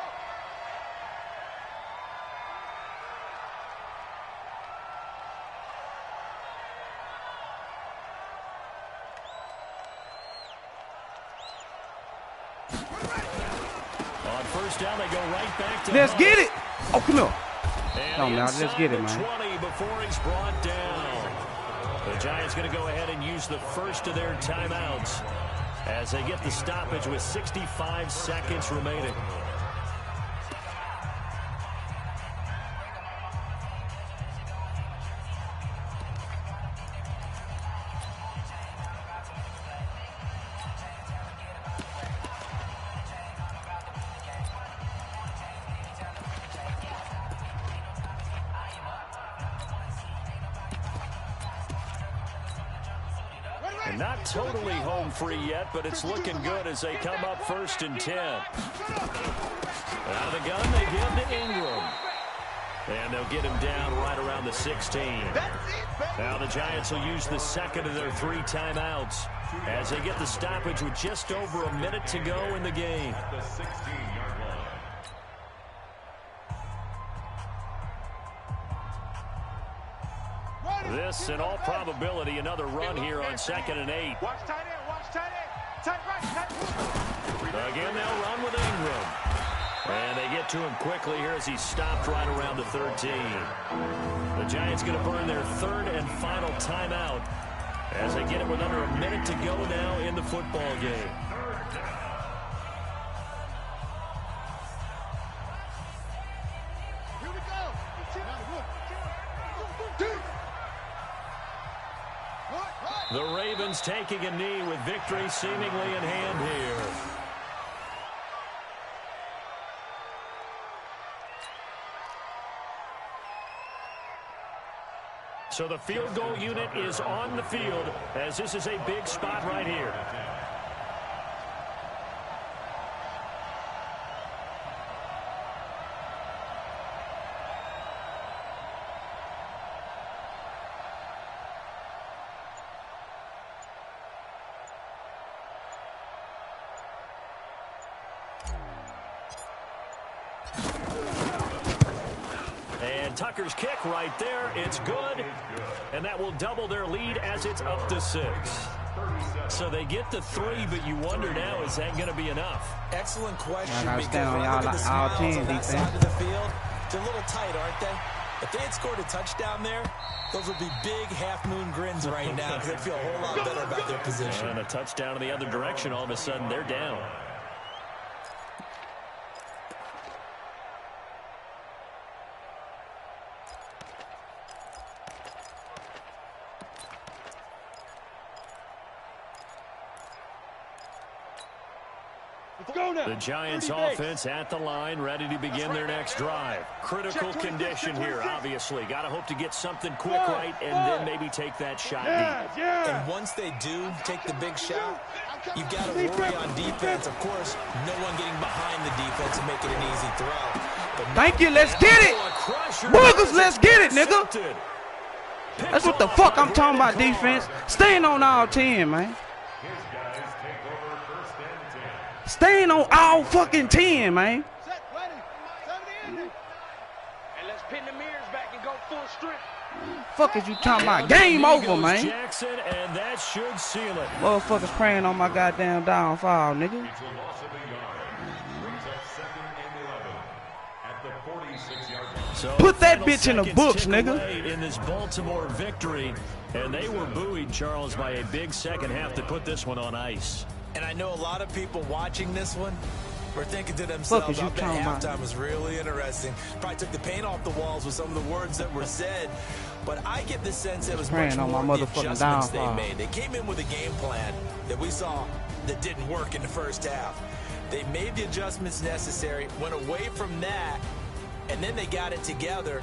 On first down, they go right back to let's Hunt. get it. Oh, come here. And Oh, now let's get it, man. 20 before he's brought down. The Giants going to go ahead and use the first of their timeouts as they get the stoppage with 65 seconds remaining. And not totally home free yet, but it's looking good as they come up first and 10. Out of the gun, they give to Ingram. And they'll get him down right around the 16. Now the Giants will use the second of their 3 timeouts as they get the stoppage with just over a minute to go in the game. At the 16-yard line. This, in all probability, another run here on 2nd and 8. Watch tight end, watch tight end. Tight right, tight right. Again, they'll run with Ingram. And they get to him quickly here as he's stopped right around the 13. The Giants going to burn their 3rd and final timeout as they get it with under a minute to go now in the football game. Here we go. The Ravens taking a knee with victory seemingly in hand here. So the field goal unit is on the field as this is a big spot right here. And Tucker's kick right there. It's good. And that will double their lead as it's up to 6. So they get the 3, but you wonder now, is that going to be enough? Excellent question. I gotta stand on because y'all look at the all smiles team on that defense. side of the field. They're a little tight, aren't they? If they had scored a touchdown there, those would be big half-moon grins right now because they'd feel a whole lot better about their position. And a touchdown in the other direction, all of a sudden they're down. The Giants offense at the line, ready to begin their next drive. Critical condition here, obviously. Got to hope to get something quick right and then maybe take that shot deep. And once they do take the big shot, you've got to worry on defense. Of course, no one getting behind the defense and make it an easy throw. But Thank you. Let's get it. Boogers, let's get it, nigga. That's what the fuck I'm talking about, defense. Staying on all 10, man. Staying on all fucking 10, man. Set, ready. 70 in. And let's pin the mirrors back and go full strip. Fuck is you talking about? Game over, man. Jackson, and that should seal it. Motherfuckers praying on my goddamn downfall, nigga. It's a loss of a yard. Brings up 2nd and 11 at the 46-yard line. So Put that final bitch in the seconds books, tick nigga. away in this Baltimore victory, and they were buoyed, Charles, by a big second half to put this one on ice. And I know a lot of people watching this one were thinking to themselves, I bet halftime was really interesting. Probably took the paint off the walls with some of the words that were said. But I get the sense it was much on my more the motherfucking adjustments they downfall. made. They came in with a game plan that we saw that didn't work in the first half. They made the adjustments necessary, went away from that, and then they got it together,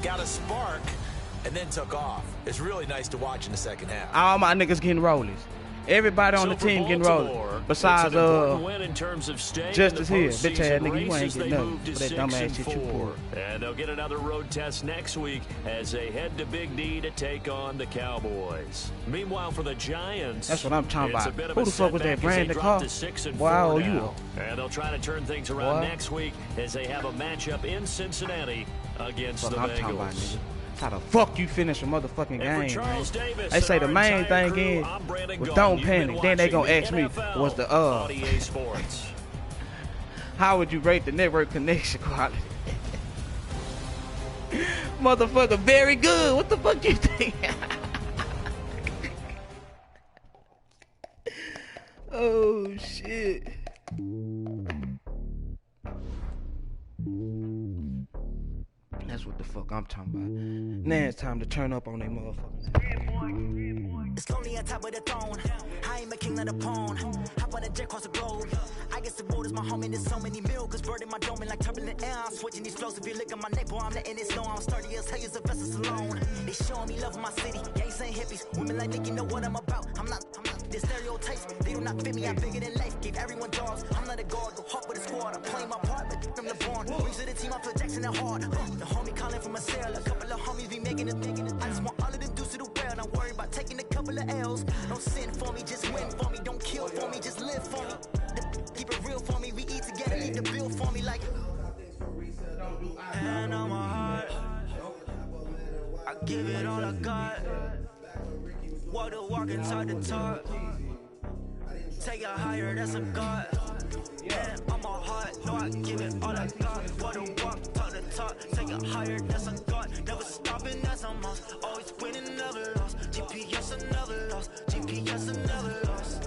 got a spark, and then took off. It's really nice to watch in the second half. All my niggas getting rollies. Everybody on the team getting rolling. Besides, Justice here. Bitch ass nigga, you ain't getting nothing for that dumb ass shit you pulled. And they'll get another road test next week as they head to Big D to take on the Cowboys. Meanwhile, for the Giants, that's what I'm talking it's about. a bit of Who a the fuck was that? setback as they Brandon drop Carr? to 6-4 Wow, you now. And they'll try to turn things around next week as they have a matchup in Cincinnati against the I'm talking about, Bengals. nigga. How the fuck you finish a motherfucking And for game, Charles man? Davis They say and the our main entire thing crew, is, I'm Brandon was Gaughan. don't You've been panic. Then they gonna watching ask me, NFL was the on EA Sports. how would you rate the network connection quality? Motherfucker, very good. What the fuck you think? Oh shit. That's what the fuck I'm talking about. Now it's time to turn up on they motherfuckers. It's lonely on top of the throne. I am a king of the pawn. Hop on a jet across the globe. I guess the world is my home and there's so many milk. Bird in my dome and like turbulent air. I'm switching these flows. If you look at my neck, boy, I'm letting it snow. I'm sturdy as hell as a vessel alone. They showing me love in my city. Gangs and hippies. Women like Nicky know what I'm about. I'm not the stereotypes. They do not fit me. I'm bigger than life. Gave everyone dogs. I'm not a guard. Go hawk with a squad. I'm playing my part, but from the born. Rings to the team. I feel Jackson and hard. The homie calling from a cell. A couple of homies be making it. I just want all of them dudes to do well. Not worry about taking a couple of L's. Don't sin for me, just win for me. Don't kill for me, just live for me. Keep it real for me. We eat together, leave the bill for me like. Hand on my heart, I give it all I got. Walk the walk and talk the talk. Take it higher, that's a God. Hand on my heart, no, I give it all I got. Walk the walk, talk the talk. Take it higher, that's a God. Never stopping, that's a must. Always winning, never lost. GPS, I never lost. GPS, I never lost.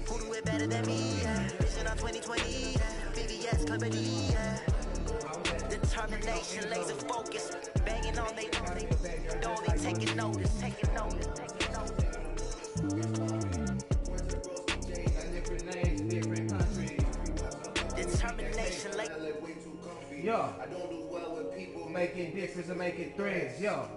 Who do it better than me? Yeah. Vision on 2020. Yeah. BBS, Company. Yeah. Determination, laser focus. Banging on they door, they taking notice. Taking notice, taking notice. Determination, like. Yo, I don't do well with people making difference and making threads. Yo,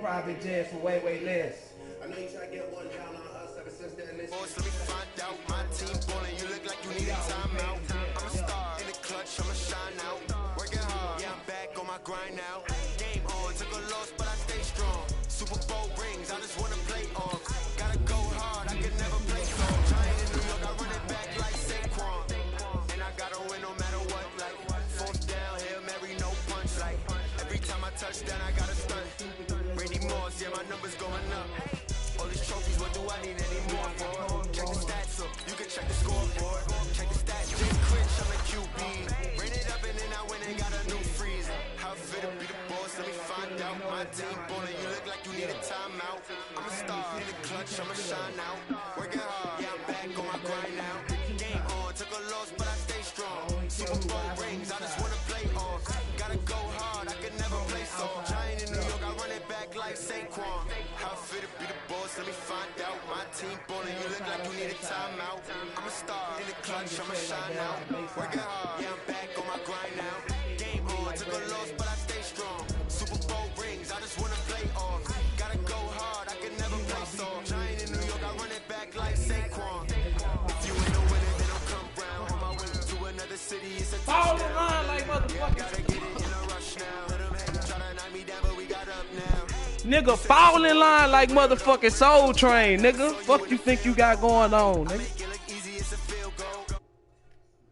private jets for way less. I know you try to get one down on us ever since then. Boys, let me find out. My team balling, you look like you need a timeout. I'm a star in the clutch, I'ma shine out. Working hard, yeah, I'm back on my grind now. Game on, took a loss, but I stay strong. Super Bowl rings, I just wanna play off. Gotta go hard, I can never play soft. Giant in New York, I run it back like Saquon. And I gotta win no matter what, like fourth down, Hail Mary, no punch, like I'm a star in the clutch, I'ma shine out. Working hard, yeah, I'm back on my grind now. Game on, took a loss, but I stay strong. Super Bowl rings, I just wanna play on. Gotta go hard, I can never play soft. Giant in New York, I run it back like Saquon. How fit to be the boss, let me find out. My team ballin', you look like you need a timeout. I'm a star in the clutch, I'ma shine out. Working hard, yeah, I'm back on my grind now. Game on, took a loss, but I stay strong. Super Bowl rings, I just wanna play off. Gotta go hard, I can never play soft. Giant in New York, I run it back like Saquon. If you ain't no winner, then I'll come round. On my way to another city, it's a Fall in touchdown. line like motherfucker. Gotta get it in a rush now. Let 'em hate, try to knock me down, but we got up now. Nigga, fall in line like motherfucking Soul Train, nigga. Fuck you think you got going on, nigga.